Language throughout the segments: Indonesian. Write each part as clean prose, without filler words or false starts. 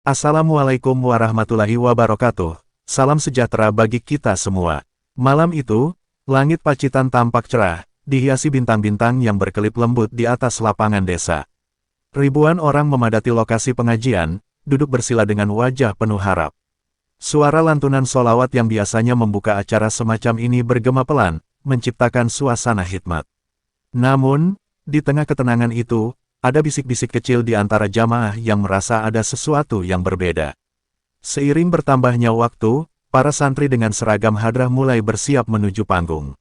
Assalamualaikum warahmatullahi wabarakatuh. Salam sejahtera bagi kita semua. Malam itu, langit Pacitan tampak cerah, dihiasi bintang-bintang yang berkelip lembut di atas lapangan desa. Ribuan orang memadati lokasi pengajian, duduk bersila dengan wajah penuh harap. Suara lantunan sholawat yang biasanya membuka acara semacam ini bergema pelan, menciptakan suasana hikmat. Namun, di tengah ketenangan itu, ada bisik-bisik kecil di antara jamaah yang merasa ada sesuatu yang berbeda. Seiring bertambahnya waktu, para santri dengan seragam hadrah mulai bersiap menuju panggung.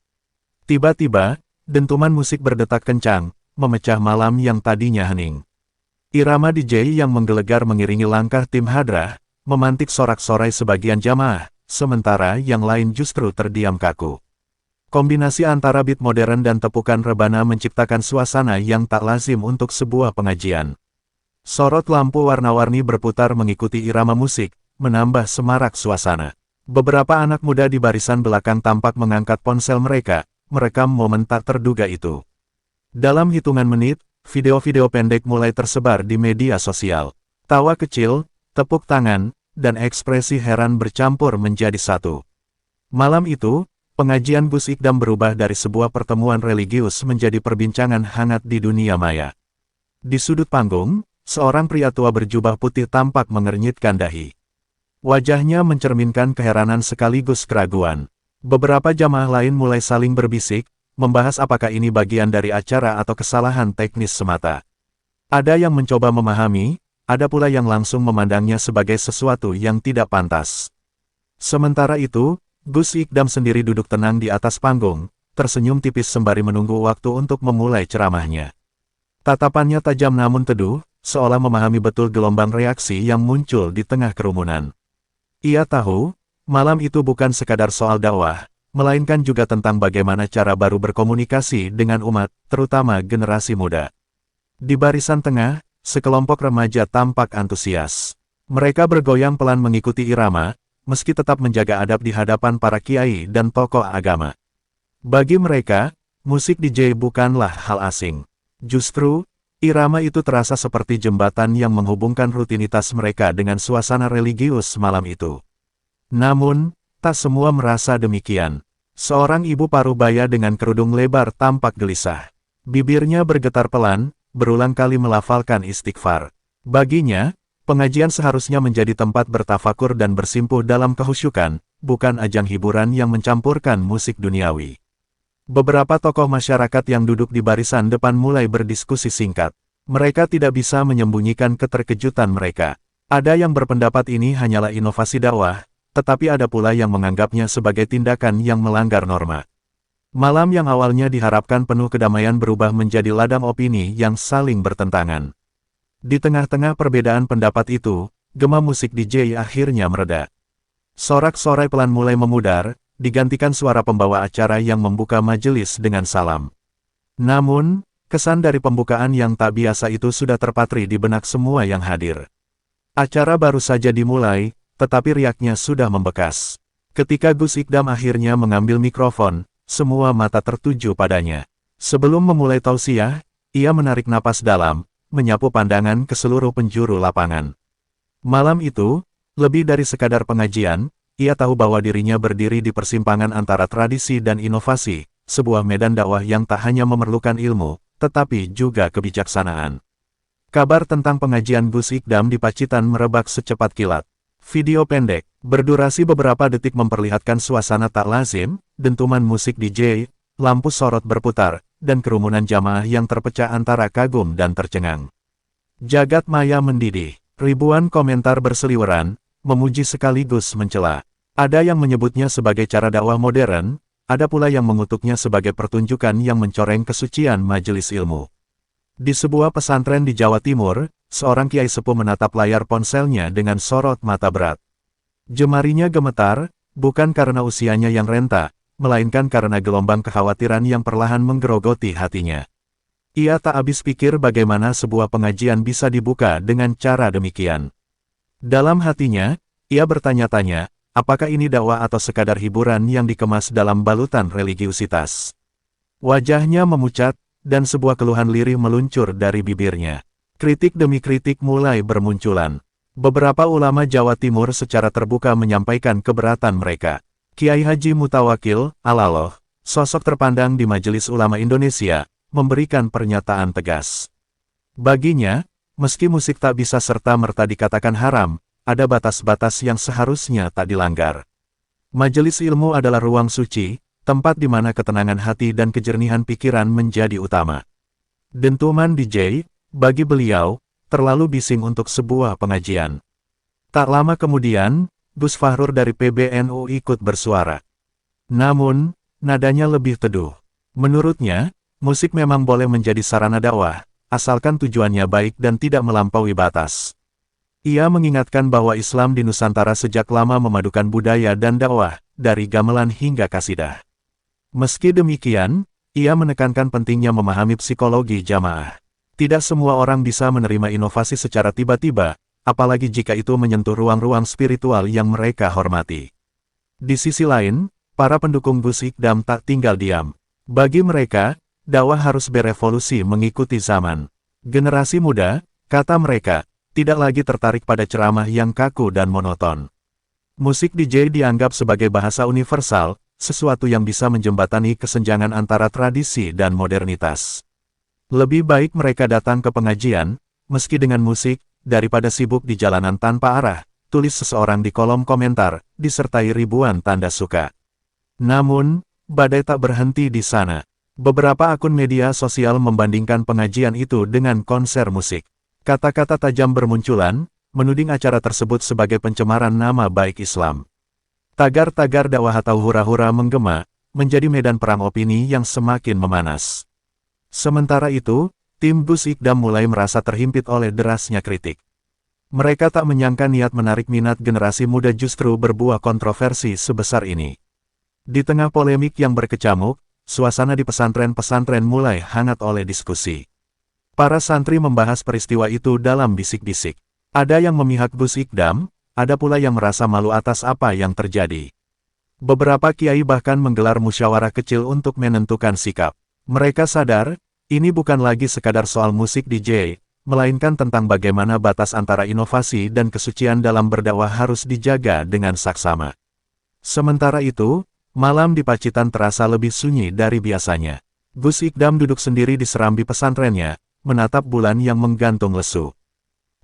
Tiba-tiba, dentuman musik berdetak kencang, memecah malam yang tadinya hening. Irama DJ yang menggelegar mengiringi langkah tim hadrah, memantik sorak-sorai sebagian jamaah, sementara yang lain justru terdiam kaku. Kombinasi antara beat modern dan tepukan rebana menciptakan suasana yang tak lazim untuk sebuah pengajian. Sorot lampu warna-warni berputar mengikuti irama musik, menambah semarak suasana. Beberapa anak muda di barisan belakang tampak mengangkat ponsel mereka, merekam momen tak terduga itu. Dalam hitungan menit, video-video pendek mulai tersebar di media sosial. Tawa kecil, tepuk tangan, dan ekspresi heran bercampur menjadi satu. Malam itu, pengajian Gus Ikdam berubah dari sebuah pertemuan religius menjadi perbincangan hangat di dunia maya. Di sudut panggung, seorang pria tua berjubah putih tampak mengernyitkan dahi. Wajahnya mencerminkan keheranan sekaligus keraguan. Beberapa jamaah lain mulai saling berbisik, membahas apakah ini bagian dari acara atau kesalahan teknis semata. Ada yang mencoba memahami, ada pula yang langsung memandangnya sebagai sesuatu yang tidak pantas. Sementara itu, Gus Ikdam sendiri duduk tenang di atas panggung, tersenyum tipis sembari menunggu waktu untuk memulai ceramahnya. Tatapannya tajam namun teduh, seolah memahami betul gelombang reaksi yang muncul di tengah kerumunan. Ia tahu, malam itu bukan sekadar soal dakwah, melainkan juga tentang bagaimana cara baru berkomunikasi dengan umat, terutama generasi muda. Di barisan tengah, sekelompok remaja tampak antusias. Mereka bergoyang pelan mengikuti irama, meski tetap menjaga adab di hadapan para kiai dan tokoh agama. Bagi mereka, musik DJ bukanlah hal asing. Justru, irama itu terasa seperti jembatan yang menghubungkan rutinitas mereka dengan suasana religius malam itu. Namun, tak semua merasa demikian. Seorang ibu parubaya dengan kerudung lebar tampak gelisah. Bibirnya bergetar pelan, berulang kali melafalkan istighfar. Baginya, pengajian seharusnya menjadi tempat bertafakur dan bersimpuh dalam kehusyukan, bukan ajang hiburan yang mencampurkan musik duniawi. Beberapa tokoh masyarakat yang duduk di barisan depan mulai berdiskusi singkat. Mereka tidak bisa menyembunyikan keterkejutan mereka. Ada yang berpendapat ini hanyalah inovasi dakwah, tetapi ada pula yang menganggapnya sebagai tindakan yang melanggar norma. Malam yang awalnya diharapkan penuh kedamaian berubah menjadi ladang opini yang saling bertentangan. Di tengah-tengah perbedaan pendapat itu, gema musik DJ akhirnya mereda. Sorak-sorai pelan mulai memudar, digantikan suara pembawa acara yang membuka majelis dengan salam. Namun, kesan dari pembukaan yang tak biasa itu sudah terpatri di benak semua yang hadir. Acara baru saja dimulai, tetapi riaknya sudah membekas. Ketika Gus Ikdam akhirnya mengambil mikrofon, semua mata tertuju padanya. Sebelum memulai tausiah, ia menarik napas dalam, menyapu pandangan ke seluruh penjuru lapangan. Malam itu, lebih dari sekadar pengajian, ia tahu bahwa dirinya berdiri di persimpangan antara tradisi dan inovasi, sebuah medan dakwah yang tak hanya memerlukan ilmu, tetapi juga kebijaksanaan. Kabar tentang pengajian Gus Ikdam di Pacitan merebak secepat kilat. Video pendek, berdurasi beberapa detik memperlihatkan suasana tak lazim, dentuman musik DJ, lampu sorot berputar, dan kerumunan jamaah yang terpecah antara kagum dan tercengang. Jagat maya mendidih, ribuan komentar berseliweran, memuji sekaligus mencela. Ada yang menyebutnya sebagai cara dakwah modern, ada pula yang mengutuknya sebagai pertunjukan yang mencoreng kesucian majelis ilmu. Di sebuah pesantren di Jawa Timur, seorang kiai sepuh menatap layar ponselnya dengan sorot mata berat. Jemarinya gemetar, bukan karena usianya yang renta, melainkan karena gelombang kekhawatiran yang perlahan menggerogoti hatinya. Ia tak habis pikir bagaimana sebuah pengajian bisa dibuka dengan cara demikian. Dalam hatinya, ia bertanya-tanya, apakah ini dakwah atau sekadar hiburan yang dikemas dalam balutan religiusitas. Wajahnya memucat, dan sebuah keluhan lirih meluncur dari bibirnya. Kritik demi kritik mulai bermunculan. Beberapa ulama Jawa Timur secara terbuka menyampaikan keberatan mereka. Kiai Haji Mutawakil, Alaloh, sosok terpandang di Majelis Ulama Indonesia, memberikan pernyataan tegas. Baginya, meski musik tak bisa serta-merta dikatakan haram, ada batas-batas yang seharusnya tak dilanggar. Majelis ilmu adalah ruang suci, tempat di mana ketenangan hati dan kejernihan pikiran menjadi utama. Dentuman DJ, bagi beliau, terlalu bising untuk sebuah pengajian. Tak lama kemudian, Gus Fahrur dari PBNU ikut bersuara. Namun, nadanya lebih teduh. Menurutnya, musik memang boleh menjadi sarana dakwah, asalkan tujuannya baik dan tidak melampaui batas. Ia mengingatkan bahwa Islam di Nusantara sejak lama memadukan budaya dan dakwah, dari gamelan hingga kasidah. Meski demikian, ia menekankan pentingnya memahami psikologi jamaah. Tidak semua orang bisa menerima inovasi secara tiba-tiba, apalagi jika itu menyentuh ruang-ruang spiritual yang mereka hormati. Di sisi lain, para pendukung Gus Ikdam tak tinggal diam. Bagi mereka, dakwah harus berevolusi mengikuti zaman. Generasi muda, kata mereka, tidak lagi tertarik pada ceramah yang kaku dan monoton. Musik DJ dianggap sebagai bahasa universal, sesuatu yang bisa menjembatani kesenjangan antara tradisi dan modernitas. Lebih baik mereka datang ke pengajian, meski dengan musik, daripada sibuk di jalanan tanpa arah, tulis seseorang di kolom komentar, disertai ribuan tanda suka. Namun, badai tak berhenti di sana. Beberapa akun media sosial membandingkan pengajian itu dengan konser musik. Kata-kata tajam bermunculan, menuding acara tersebut sebagai pencemaran nama baik Islam. Tagar-tagar dakwah atau hura-hura menggema, menjadi medan perang opini yang semakin memanas. Sementara itu, tim Gus Ikdam mulai merasa terhimpit oleh derasnya kritik. Mereka tak menyangka niat menarik minat generasi muda justru berbuah kontroversi sebesar ini. Di tengah polemik yang berkecamuk, suasana di pesantren-pesantren mulai hangat oleh diskusi. Para santri membahas peristiwa itu dalam bisik-bisik. Ada yang memihak Gus Ikdam, ada pula yang merasa malu atas apa yang terjadi. Beberapa kiai bahkan menggelar musyawarah kecil untuk menentukan sikap. Mereka sadar, ini bukan lagi sekadar soal musik DJ, melainkan tentang bagaimana batas antara inovasi dan kesucian dalam berdakwah harus dijaga dengan saksama. Sementara itu, malam di Pacitan terasa lebih sunyi dari biasanya. Gus Ikdam duduk sendiri di serambi pesantrennya, menatap bulan yang menggantung lesu.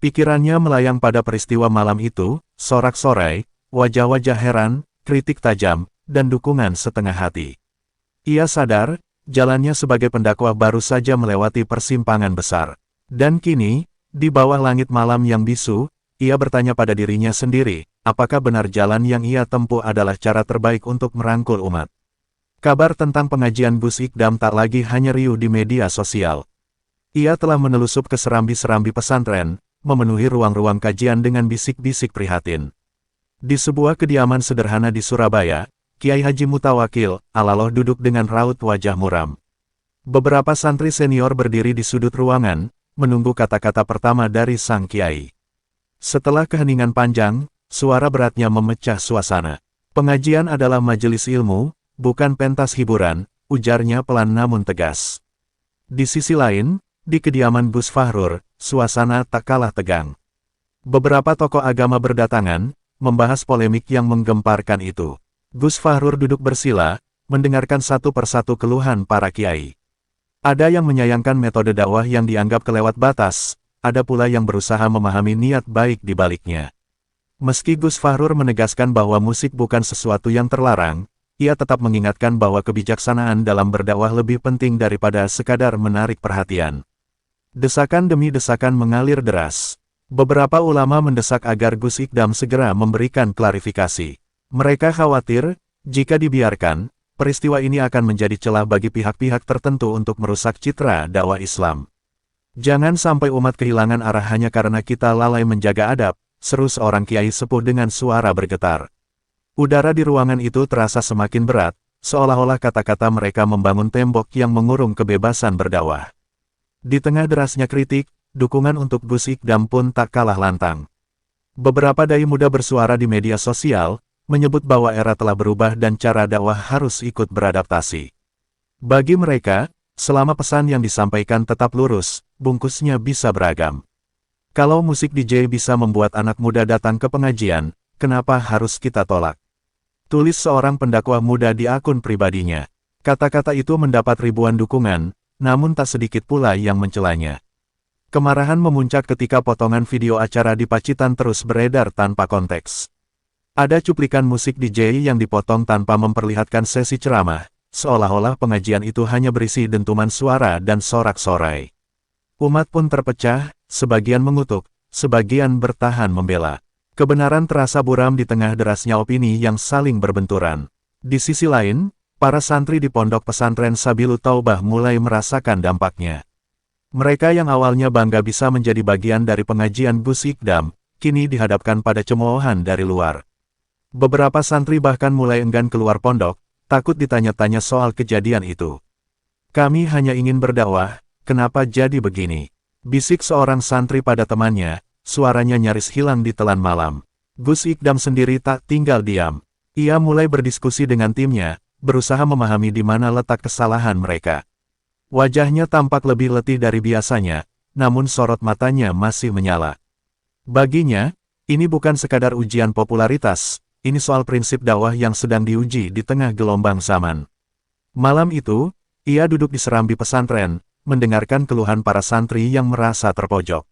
Pikirannya melayang pada peristiwa malam itu, sorak-sorai, wajah-wajah heran, kritik tajam, dan dukungan setengah hati. Ia sadar, jalannya sebagai pendakwah baru saja melewati persimpangan besar. Dan kini, di bawah langit malam yang bisu, ia bertanya pada dirinya sendiri, apakah benar jalan yang ia tempuh adalah cara terbaik untuk merangkul umat. Kabar tentang pengajian Gus Ikdam tak lagi hanya riuh di media sosial. Ia telah menelusup ke serambi-serambi pesantren, memenuhi ruang-ruang kajian dengan bisik-bisik prihatin. Di sebuah kediaman sederhana di Surabaya, Kiai Haji Mutawakil, Alaloh duduk dengan raut wajah muram. Beberapa santri senior berdiri di sudut ruangan, menunggu kata-kata pertama dari sang kiai. Setelah keheningan panjang, suara beratnya memecah suasana. Pengajian adalah majelis ilmu, bukan pentas hiburan, ujarnya pelan namun tegas. Di sisi lain, di kediaman Gus Fahrur, suasana tak kalah tegang. Beberapa tokoh agama berdatangan, membahas polemik yang menggemparkan itu. Gus Fahrur duduk bersila, mendengarkan satu persatu keluhan para kiai. Ada yang menyayangkan metode dakwah yang dianggap kelewat batas, ada pula yang berusaha memahami niat baik di baliknya. Meski Gus Fahrur menegaskan bahwa musik bukan sesuatu yang terlarang, ia tetap mengingatkan bahwa kebijaksanaan dalam berdakwah lebih penting daripada sekadar menarik perhatian. Desakan demi desakan mengalir deras. Beberapa ulama mendesak agar Gus Ikdam segera memberikan klarifikasi. Mereka khawatir, jika dibiarkan, peristiwa ini akan menjadi celah bagi pihak-pihak tertentu untuk merusak citra dakwah Islam. Jangan sampai umat kehilangan arah hanya karena kita lalai menjaga adab, seru seorang kiai sepuh dengan suara bergetar. Udara di ruangan itu terasa semakin berat, seolah-olah kata-kata mereka membangun tembok yang mengurung kebebasan berdakwah. Di tengah derasnya kritik, dukungan untuk Gus Ikdam pun tak kalah lantang. Beberapa dai muda bersuara di media sosial, menyebut bahwa era telah berubah dan cara dakwah harus ikut beradaptasi. Bagi mereka, selama pesan yang disampaikan tetap lurus, bungkusnya bisa beragam. Kalau musik DJ bisa membuat anak muda datang ke pengajian, kenapa harus kita tolak? Tulis seorang pendakwah muda di akun pribadinya. Kata-kata itu mendapat ribuan dukungan, namun tak sedikit pula yang mencelanya. Kemarahan memuncak ketika potongan video acara di Pacitan terus beredar tanpa konteks. Ada cuplikan musik DJ yang dipotong tanpa memperlihatkan sesi ceramah, seolah-olah pengajian itu hanya berisi dentuman suara dan sorak-sorai. Umat pun terpecah, sebagian mengutuk, sebagian bertahan membela. Kebenaran terasa buram di tengah derasnya opini yang saling berbenturan. Di sisi lain, para santri di pondok pesantren Sabilut Taubah mulai merasakan dampaknya. Mereka yang awalnya bangga bisa menjadi bagian dari pengajian Gus Ikdam, kini dihadapkan pada cemoohan dari luar. Beberapa santri bahkan mulai enggan keluar pondok, takut ditanya-tanya soal kejadian itu. Kami hanya ingin berdakwah, kenapa jadi begini? Bisik seorang santri pada temannya, suaranya nyaris hilang di telan malam. Gus Ikdam sendiri tak tinggal diam. Ia mulai berdiskusi dengan timnya, berusaha memahami di mana letak kesalahan mereka. Wajahnya tampak lebih letih dari biasanya, namun sorot matanya masih menyala. Baginya, ini bukan sekadar ujian popularitas, ini soal prinsip dakwah yang sedang diuji di tengah gelombang zaman. Malam itu, ia duduk di serambi pesantren, mendengarkan keluhan para santri yang merasa terpojok.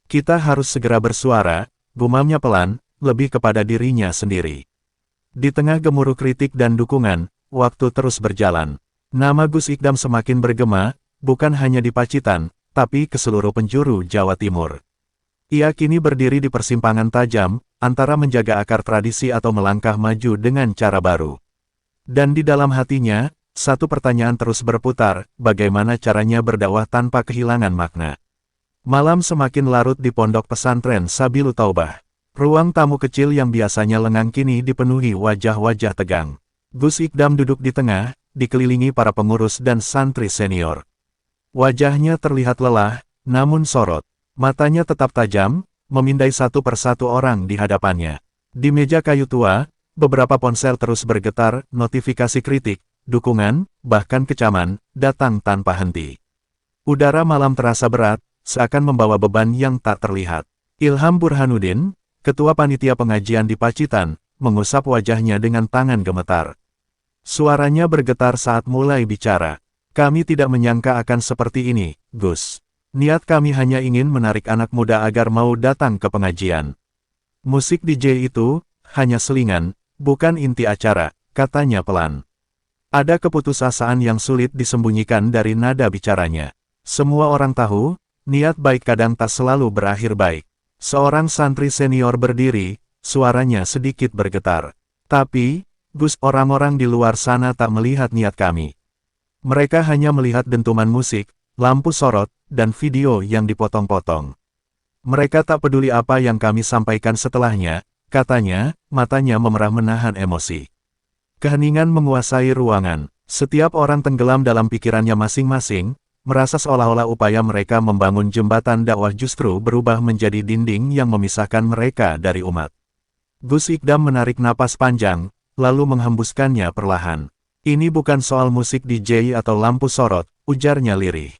Kita harus segera bersuara, gumamnya pelan, lebih kepada dirinya sendiri. Di tengah gemuruh kritik dan dukungan, waktu terus berjalan. Nama Gus Ikdam semakin bergema, bukan hanya di Pacitan, tapi ke seluruh penjuru Jawa Timur. Ia kini berdiri di persimpangan tajam, antara menjaga akar tradisi atau melangkah maju dengan cara baru. Dan di dalam hatinya, satu pertanyaan terus berputar, bagaimana caranya berdakwah tanpa kehilangan makna. Malam semakin larut di pondok pesantren Sabilut Taubah. Ruang tamu kecil yang biasanya lengang kini dipenuhi wajah-wajah tegang. Gus Ikdam duduk di tengah, dikelilingi para pengurus dan santri senior. Wajahnya terlihat lelah, namun sorot. Matanya tetap tajam, memindai satu persatu orang di hadapannya. Di meja kayu tua, beberapa ponsel terus bergetar, notifikasi kritik, dukungan, bahkan kecaman, datang tanpa henti. Udara malam terasa berat, seakan membawa beban yang tak terlihat. Ilham Burhanuddin, ketua panitia pengajian di Pacitan, mengusap wajahnya dengan tangan gemetar. Suaranya bergetar saat mulai bicara. Kami tidak menyangka akan seperti ini, Gus. Niat kami hanya ingin menarik anak muda agar mau datang ke pengajian. Musik DJ itu, hanya selingan, bukan inti acara, katanya pelan. Ada keputusasaan yang sulit disembunyikan dari nada bicaranya. Semua orang tahu, niat baik kadang tak selalu berakhir baik. Seorang santri senior berdiri, suaranya sedikit bergetar. Tapi, Gus, orang-orang di luar sana tak melihat niat kami. Mereka hanya melihat dentuman musik, lampu sorot, dan video yang dipotong-potong. Mereka tak peduli apa yang kami sampaikan setelahnya, katanya, matanya memerah menahan emosi. Keheningan menguasai ruangan. Setiap orang tenggelam dalam pikirannya masing-masing, merasa seolah-olah upaya mereka membangun jembatan dakwah justru berubah menjadi dinding yang memisahkan mereka dari umat. Gus Ikdam menarik napas panjang, lalu menghembuskannya perlahan. Ini bukan soal musik DJ atau lampu sorot, ujarnya lirih.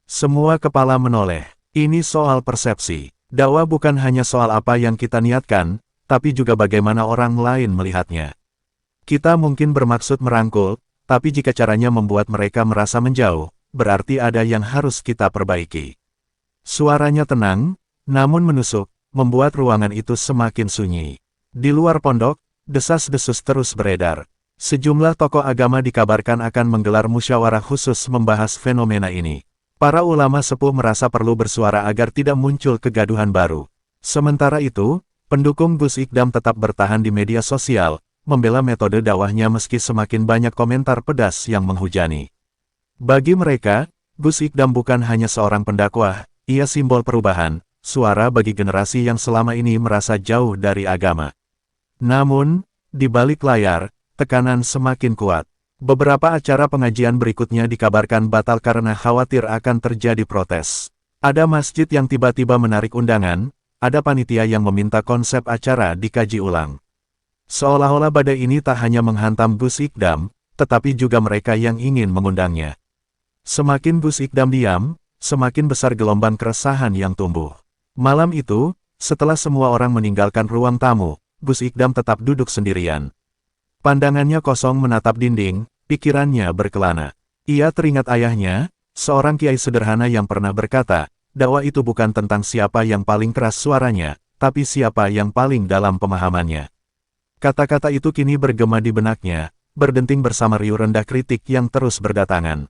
Semua kepala menoleh. Ini soal persepsi. Dakwah bukan hanya soal apa yang kita niatkan, tapi juga bagaimana orang lain melihatnya. Kita mungkin bermaksud merangkul, tapi jika caranya membuat mereka merasa menjauh, berarti ada yang harus kita perbaiki. Suaranya tenang, namun menusuk, membuat ruangan itu semakin sunyi. Di luar pondok, desas-desus terus beredar. Sejumlah tokoh agama dikabarkan akan menggelar musyawarah khusus membahas fenomena ini. Para ulama sepuh merasa perlu bersuara agar tidak muncul kegaduhan baru. Sementara itu, pendukung Gus Ikdam tetap bertahan di media sosial, membela metode dakwahnya meski semakin banyak komentar pedas yang menghujani. Bagi mereka, Gus Ikdam bukan hanya seorang pendakwah, ia simbol perubahan, suara bagi generasi yang selama ini merasa jauh dari agama. Namun, di balik layar, tekanan semakin kuat. Beberapa acara pengajian berikutnya dikabarkan batal karena khawatir akan terjadi protes. Ada masjid yang tiba-tiba menarik undangan, ada panitia yang meminta konsep acara dikaji ulang. Seolah-olah badai ini tak hanya menghantam Gus Ikdam, tetapi juga mereka yang ingin mengundangnya. Semakin Gus Ikdam diam, semakin besar gelombang keresahan yang tumbuh. Malam itu, setelah semua orang meninggalkan ruang tamu, Gus Ikdam tetap duduk sendirian. Pandangannya kosong menatap dinding, pikirannya berkelana. Ia teringat ayahnya, seorang kiai sederhana yang pernah berkata, dakwah itu bukan tentang siapa yang paling keras suaranya, tapi siapa yang paling dalam pemahamannya. Kata-kata itu kini bergema di benaknya, berdenting bersama riuh rendah kritik yang terus berdatangan.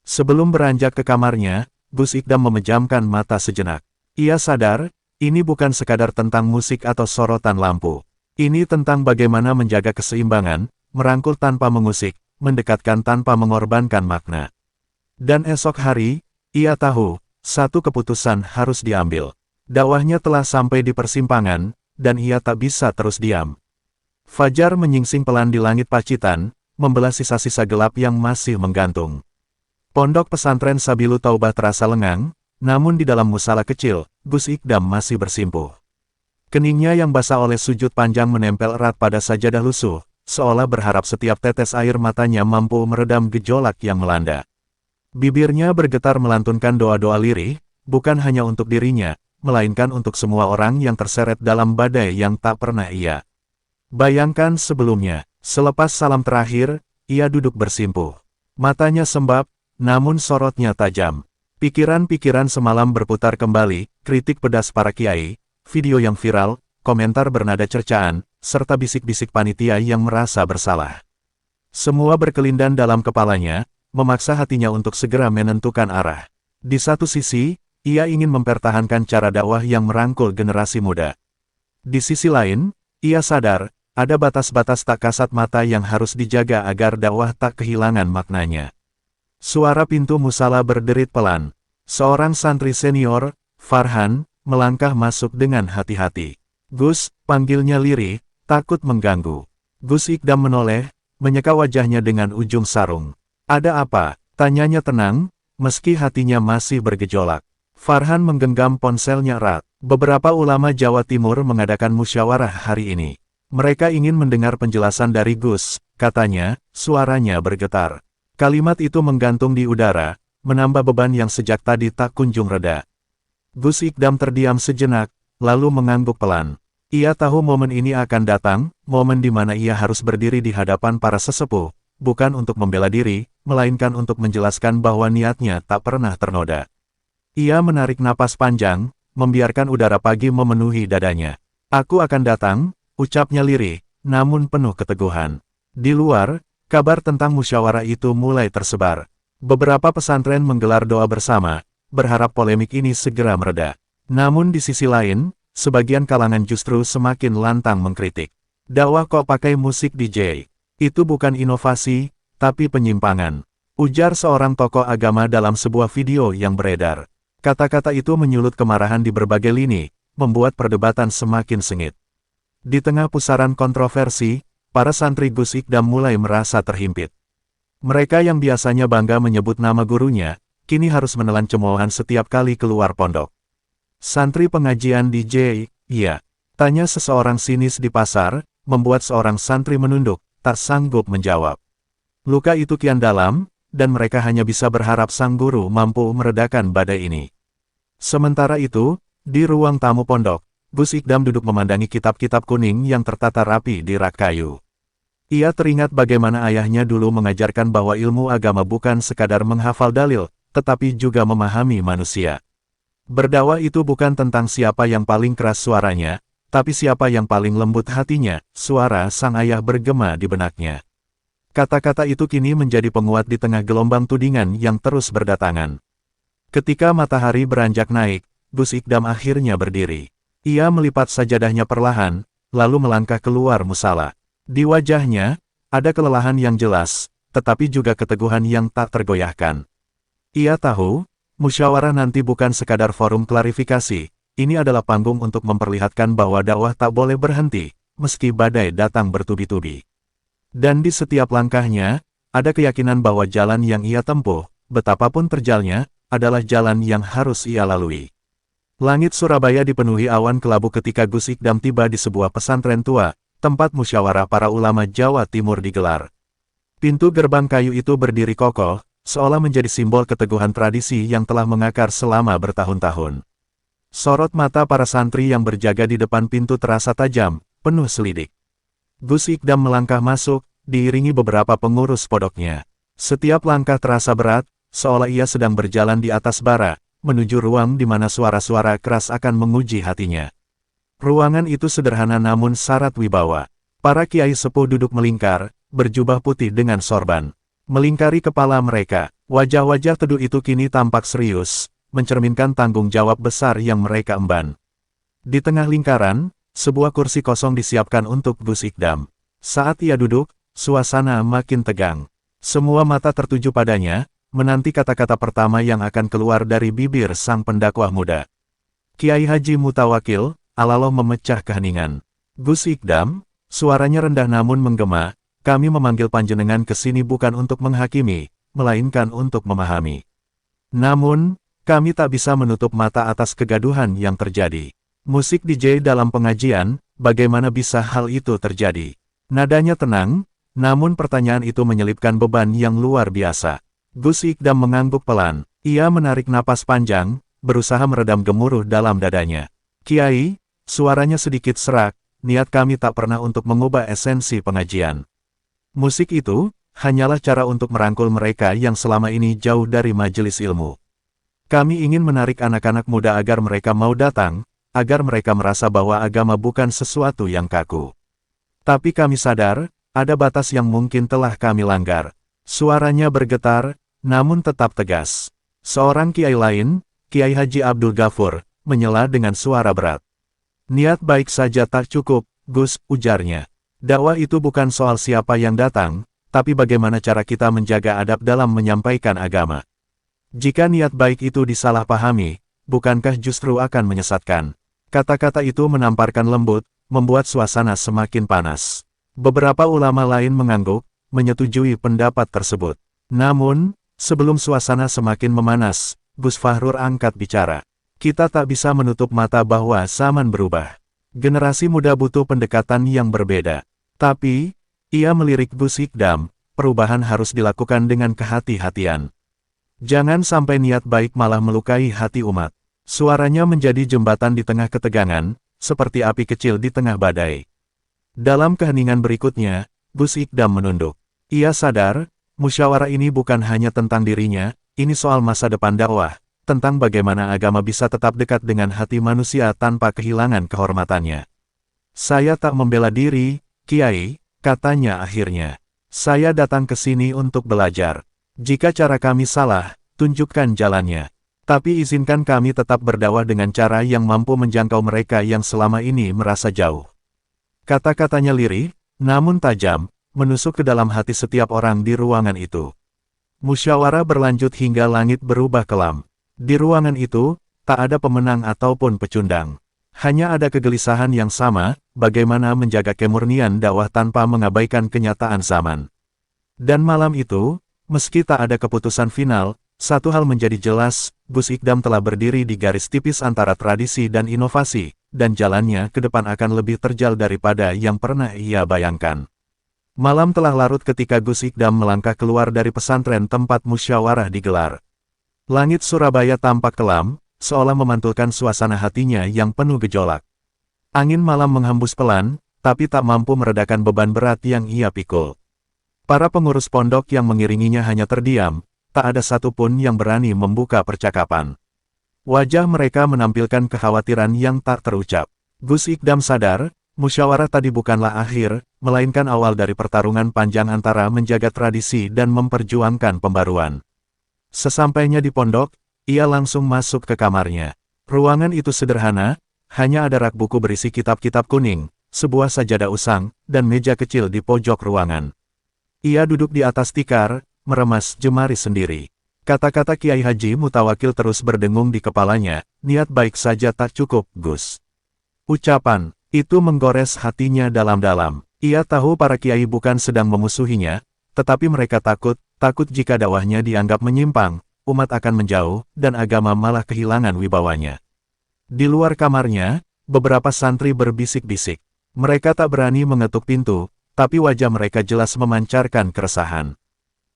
Sebelum beranjak ke kamarnya, Gus Ikdam memejamkan mata sejenak. Ia sadar, ini bukan sekadar tentang musik atau sorotan lampu. Ini tentang bagaimana menjaga keseimbangan, merangkul tanpa mengusik, mendekatkan tanpa mengorbankan makna. Dan esok hari, ia tahu, satu keputusan harus diambil. Dakwahnya telah sampai di persimpangan, dan ia tak bisa terus diam. Fajar menyingsing pelan di langit Pacitan, membelah sisa-sisa gelap yang masih menggantung. Pondok pesantren Sabilu Taubah terasa lengang, namun di dalam musala kecil, Gus Ikdam masih bersimpuh. Keningnya yang basah oleh sujud panjang menempel erat pada sajadah lusuh, seolah berharap setiap tetes air matanya mampu meredam gejolak yang melanda. Bibirnya bergetar melantunkan doa-doa lirih, bukan hanya untuk dirinya, melainkan untuk semua orang yang terseret dalam badai yang tak pernah ia bayangkan sebelumnya. Selepas salam terakhir, ia duduk bersimpuh. Matanya sembab, namun sorotnya tajam. Pikiran-pikiran semalam berputar kembali, kritik pedas para kiai, video yang viral, komentar bernada cercaan, serta bisik-bisik panitia yang merasa bersalah. Semua berkelindan dalam kepalanya, memaksa hatinya untuk segera menentukan arah. Di satu sisi, ia ingin mempertahankan cara dakwah yang merangkul generasi muda. Di sisi lain, ia sadar, ada batas-batas tak kasat mata yang harus dijaga agar dakwah tak kehilangan maknanya. Suara pintu musala berderit pelan. Seorang santri senior, Farhan, melangkah masuk dengan hati-hati. Gus, panggilnya lirih, takut mengganggu. Gus Ikdam menoleh, menyeka wajahnya dengan ujung sarung. Ada apa? Tanyanya tenang, meski hatinya masih bergejolak. Farhan menggenggam ponselnya erat. Beberapa ulama Jawa Timur mengadakan musyawarah hari ini. Mereka ingin mendengar penjelasan dari Gus, katanya, suaranya bergetar. Kalimat itu menggantung di udara, menambah beban yang sejak tadi tak kunjung reda. Gus Ikdam terdiam sejenak, lalu mengangguk pelan. Ia tahu momen ini akan datang, momen di mana ia harus berdiri di hadapan para sesepuh, bukan untuk membela diri, melainkan untuk menjelaskan bahwa niatnya tak pernah ternoda. Ia menarik napas panjang, membiarkan udara pagi memenuhi dadanya. Aku akan datang, ucapnya lirih, namun penuh keteguhan. Di luar, kabar tentang musyawarah itu mulai tersebar. Beberapa pesantren menggelar doa bersama, berharap polemik ini segera mereda. Namun di sisi lain, sebagian kalangan justru semakin lantang mengkritik. Dakwah kok pakai musik DJ? Itu bukan inovasi, tapi penyimpangan. Ujar seorang tokoh agama dalam sebuah video yang beredar. Kata-kata itu menyulut kemarahan di berbagai lini, membuat perdebatan semakin sengit. Di tengah pusaran kontroversi, para santri Gus Ikdam mulai merasa terhimpit. Mereka yang biasanya bangga menyebut nama gurunya, kini harus menelan cemoohan setiap kali keluar pondok. Santri pengajian DJ, iya, tanya seseorang sinis di pasar, membuat seorang santri menunduk, tak sanggup menjawab. Luka itu kian dalam, dan mereka hanya bisa berharap sang guru mampu meredakan badai ini. Sementara itu, di ruang tamu pondok, Gus Ikdam duduk memandangi kitab-kitab kuning yang tertata rapi di rak kayu. Ia teringat bagaimana ayahnya dulu mengajarkan bahwa ilmu agama bukan sekadar menghafal dalil, tetapi juga memahami manusia. Berdakwah itu bukan tentang siapa yang paling keras suaranya, tapi siapa yang paling lembut hatinya. Suara sang ayah bergema di benaknya. Kata-kata itu kini menjadi penguat di tengah gelombang tudingan yang terus berdatangan. Ketika matahari beranjak naik, Gus Ikdam akhirnya berdiri. Ia melipat sajadahnya perlahan, lalu melangkah keluar musala. Di wajahnya, ada kelelahan yang jelas, tetapi juga keteguhan yang tak tergoyahkan. Ia tahu, musyawarah nanti bukan sekadar forum klarifikasi, ini adalah panggung untuk memperlihatkan bahwa dakwah tak boleh berhenti, meski badai datang bertubi-tubi. Dan di setiap langkahnya, ada keyakinan bahwa jalan yang ia tempuh, betapapun terjalnya, adalah jalan yang harus ia lalui. Langit Surabaya dipenuhi awan kelabu ketika Gus Ikdam tiba di sebuah pesantren tua, tempat musyawarah para ulama Jawa Timur digelar. Pintu gerbang kayu itu berdiri kokoh, seolah menjadi simbol keteguhan tradisi yang telah mengakar selama bertahun-tahun. Sorot mata para santri yang berjaga di depan pintu terasa tajam, penuh selidik. Gus Ikdam melangkah masuk, diiringi beberapa pengurus pondoknya. Setiap langkah terasa berat, seolah ia sedang berjalan di atas bara, menuju ruang di mana suara-suara keras akan menguji hatinya. Ruangan itu sederhana namun syarat wibawa. Para kiai sepuh duduk melingkar, berjubah putih dengan sorban. Melingkari kepala mereka, wajah-wajah teduh itu kini tampak serius, mencerminkan tanggung jawab besar yang mereka emban. Di tengah lingkaran, sebuah kursi kosong disiapkan untuk Gus Ikdam. Saat ia duduk, suasana makin tegang. Semua mata tertuju padanya, menanti kata-kata pertama yang akan keluar dari bibir sang pendakwah muda. Kiai Haji Mutawakil, alaloh memecah keheningan. Gus Ikdam, suaranya rendah namun menggema, kami memanggil panjenengan ke sini bukan untuk menghakimi, melainkan untuk memahami. Namun, kami tak bisa menutup mata atas kegaduhan yang terjadi. Musik DJ dalam pengajian, bagaimana bisa hal itu terjadi? Nadanya tenang, namun pertanyaan itu menyelipkan beban yang luar biasa. Gus Ikdam mengangguk pelan. Ia menarik napas panjang, berusaha meredam gemuruh dalam dadanya. Kiai, suaranya sedikit serak, niat kami tak pernah untuk mengubah esensi pengajian. Musik itu, hanyalah cara untuk merangkul mereka yang selama ini jauh dari majelis ilmu. Kami ingin menarik anak-anak muda agar mereka mau datang, agar mereka merasa bahwa agama bukan sesuatu yang kaku. Tapi kami sadar, ada batas yang mungkin telah kami langgar. Suaranya bergetar, namun tetap tegas. Seorang kiai lain, Kiai Haji Abdul Ghafur, menyela dengan suara berat. Niat baik saja tak cukup, Gus, ujarnya. Dakwah itu bukan soal siapa yang datang, tapi bagaimana cara kita menjaga adab dalam menyampaikan agama. Jika niat baik itu disalahpahami, bukankah justru akan menyesatkan? Kata-kata itu menamparkan lembut, membuat suasana semakin panas. Beberapa ulama lain mengangguk, menyetujui pendapat tersebut. Namun, sebelum suasana semakin memanas, Gus Fahrur angkat bicara. Kita tak bisa menutup mata bahwa zaman berubah. Generasi muda butuh pendekatan yang berbeda. Tapi, ia melirik Gus Ikdam, perubahan harus dilakukan dengan kehati-hatian. Jangan sampai niat baik malah melukai hati umat. Suaranya menjadi jembatan di tengah ketegangan, seperti api kecil di tengah badai. Dalam keheningan berikutnya, Gus Ikdam menunduk. Ia sadar, musyawarah ini bukan hanya tentang dirinya, ini soal masa depan dakwah, tentang bagaimana agama bisa tetap dekat dengan hati manusia tanpa kehilangan kehormatannya. Saya tak membela diri, Kiai, katanya akhirnya. Saya datang ke sini untuk belajar. Jika cara kami salah, tunjukkan jalannya. Tapi izinkan kami tetap berdakwah dengan cara yang mampu menjangkau mereka yang selama ini merasa jauh. Kata-katanya lirih, namun tajam, menusuk ke dalam hati setiap orang di ruangan itu. Musyawarah berlanjut hingga langit berubah kelam. Di ruangan itu, tak ada pemenang ataupun pecundang. Hanya ada kegelisahan yang sama, bagaimana menjaga kemurnian dakwah tanpa mengabaikan kenyataan zaman. Dan malam itu, meski tak ada keputusan final, satu hal menjadi jelas, Gus Ikdam telah berdiri di garis tipis antara tradisi dan inovasi, dan jalannya ke depan akan lebih terjal daripada yang pernah ia bayangkan. Malam telah larut ketika Gus Ikdam melangkah keluar dari pesantren tempat musyawarah digelar. Langit Surabaya tampak kelam, seolah memantulkan suasana hatinya yang penuh gejolak. Angin malam menghembus pelan, tapi tak mampu meredakan beban berat yang ia pikul. Para pengurus pondok yang mengiringinya hanya terdiam, tak ada satupun yang berani membuka percakapan. Wajah mereka menampilkan kekhawatiran yang tak terucap. Gus Ikdam sadar, musyawarah tadi bukanlah akhir, melainkan awal dari pertarungan panjang antara menjaga tradisi dan memperjuangkan pembaruan. Sesampainya di pondok, ia langsung masuk ke kamarnya. Ruangan itu sederhana, hanya ada rak buku berisi kitab-kitab kuning, sebuah sajadah usang, dan meja kecil di pojok ruangan. Ia duduk di atas tikar, meremas jemari sendiri. Kata-kata Kiai Haji Mutawakil terus berdengung di kepalanya, niat baik saja tak cukup, Gus. Ucapan itu menggores hatinya dalam-dalam. Ia tahu para kiai bukan sedang memusuhinya, tetapi mereka takut jika dakwahnya dianggap menyimpang, umat akan menjauh, dan agama malah kehilangan wibawanya. Di luar kamarnya, beberapa santri berbisik-bisik. Mereka tak berani mengetuk pintu, tapi wajah mereka jelas memancarkan keresahan.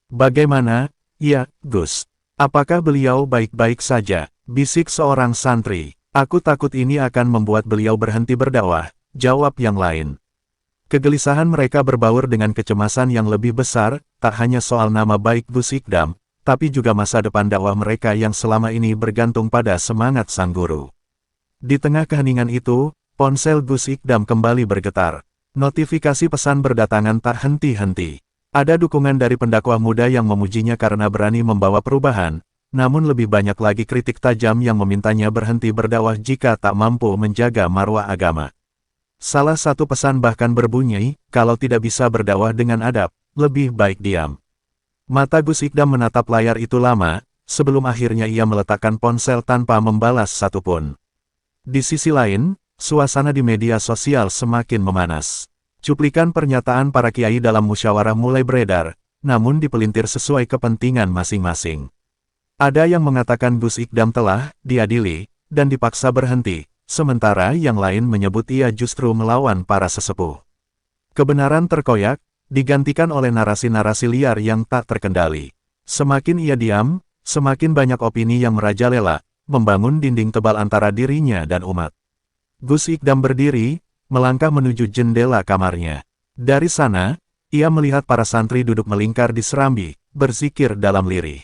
Bagaimana, ya, Gus? Apakah beliau baik-baik saja? Bisik seorang santri. Aku takut ini akan membuat beliau berhenti berdakwah, jawab yang lain. Kegelisahan mereka berbaur dengan kecemasan yang lebih besar, tak hanya soal nama baik Gus Ikdam, tapi juga masa depan dakwah mereka yang selama ini bergantung pada semangat sang guru. Di tengah keheningan itu, ponsel Gus Ikdam kembali bergetar. Notifikasi pesan berdatangan tak henti-henti. Ada dukungan dari pendakwah muda yang memujinya karena berani membawa perubahan, namun lebih banyak lagi kritik tajam yang memintanya berhenti berdakwah jika tak mampu menjaga marwah agama. Salah satu pesan bahkan berbunyi, kalau tidak bisa berdakwah dengan adab, lebih baik diam. Mata Gus Ikdam menatap layar itu lama, sebelum akhirnya ia meletakkan ponsel tanpa membalas satupun. Di sisi lain, suasana di media sosial semakin memanas. Cuplikan pernyataan para kiai dalam musyawarah mulai beredar, namun dipelintir sesuai kepentingan masing-masing. Ada yang mengatakan Gus Ikdam telah diadili dan dipaksa berhenti, sementara yang lain menyebut ia justru melawan para sesepuh. Kebenaran terkoyak, digantikan oleh narasi-narasi liar yang tak terkendali. Semakin ia diam, semakin banyak opini yang merajalela, membangun dinding tebal antara dirinya dan umat. Gus Ikdam berdiri, melangkah menuju jendela kamarnya. Dari sana, ia melihat para santri duduk melingkar di serambi, berzikir dalam lirih.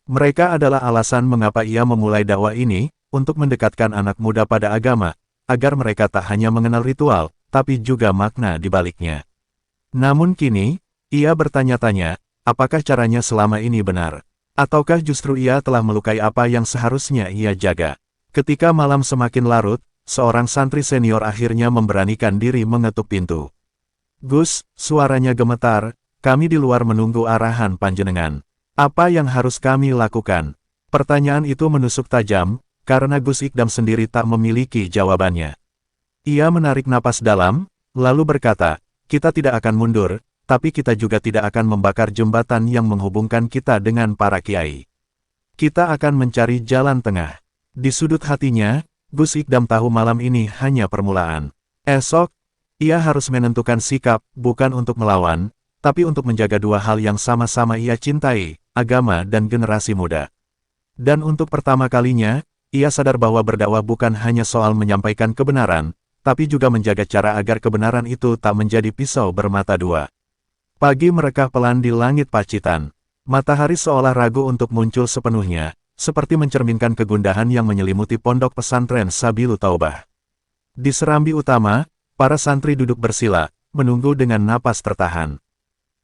Mereka adalah alasan mengapa ia memulai dakwah ini, untuk mendekatkan anak muda pada agama, agar mereka tak hanya mengenal ritual, tapi juga makna di baliknya. Namun kini, ia bertanya-tanya, apakah caranya selama ini benar? Ataukah justru ia telah melukai apa yang seharusnya ia jaga? Ketika malam semakin larut, seorang santri senior akhirnya memberanikan diri mengetuk pintu. Gus, suaranya gemetar, kami di luar menunggu arahan panjenengan. Apa yang harus kami lakukan? Pertanyaan itu menusuk tajam, karena Gus Ikdam sendiri tak memiliki jawabannya. Ia menarik napas dalam, lalu berkata, kita tidak akan mundur, tapi kita juga tidak akan membakar jembatan yang menghubungkan kita dengan para kiai. Kita akan mencari jalan tengah. Di sudut hatinya, Gus Ikdam tahu malam ini hanya permulaan. Esok, ia harus menentukan sikap, bukan untuk melawan, tapi untuk menjaga dua hal yang sama-sama ia cintai, agama dan generasi muda. Dan untuk pertama kalinya, ia sadar bahwa berdakwah bukan hanya soal menyampaikan kebenaran, tapi juga menjaga cara agar kebenaran itu tak menjadi pisau bermata dua. Pagi merekah pelan di langit Pacitan. Matahari seolah ragu untuk muncul sepenuhnya, seperti mencerminkan kegundahan yang menyelimuti pondok pesantren Sabilu Taubah. Di serambi utama, para santri duduk bersila, menunggu dengan napas tertahan.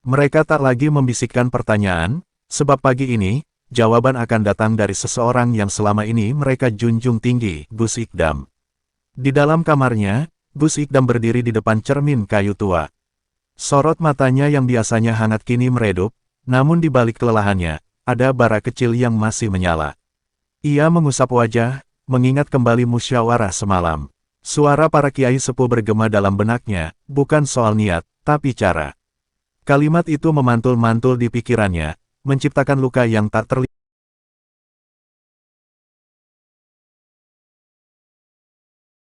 Mereka tak lagi membisikkan pertanyaan, sebab pagi ini, jawaban akan datang dari seseorang yang selama ini mereka junjung tinggi, Gus Ikdam. Di dalam kamarnya, Gus Ikdam berdiri di depan cermin kayu tua. Sorot matanya yang biasanya hangat kini meredup, namun di balik kelelahannya, ada bara kecil yang masih menyala. Ia mengusap wajah, mengingat kembali musyawarah semalam. Suara para kiai sepuh bergema dalam benaknya, bukan soal niat, tapi cara. Kalimat itu memantul-mantul di pikirannya, menciptakan luka yang tak terlihat.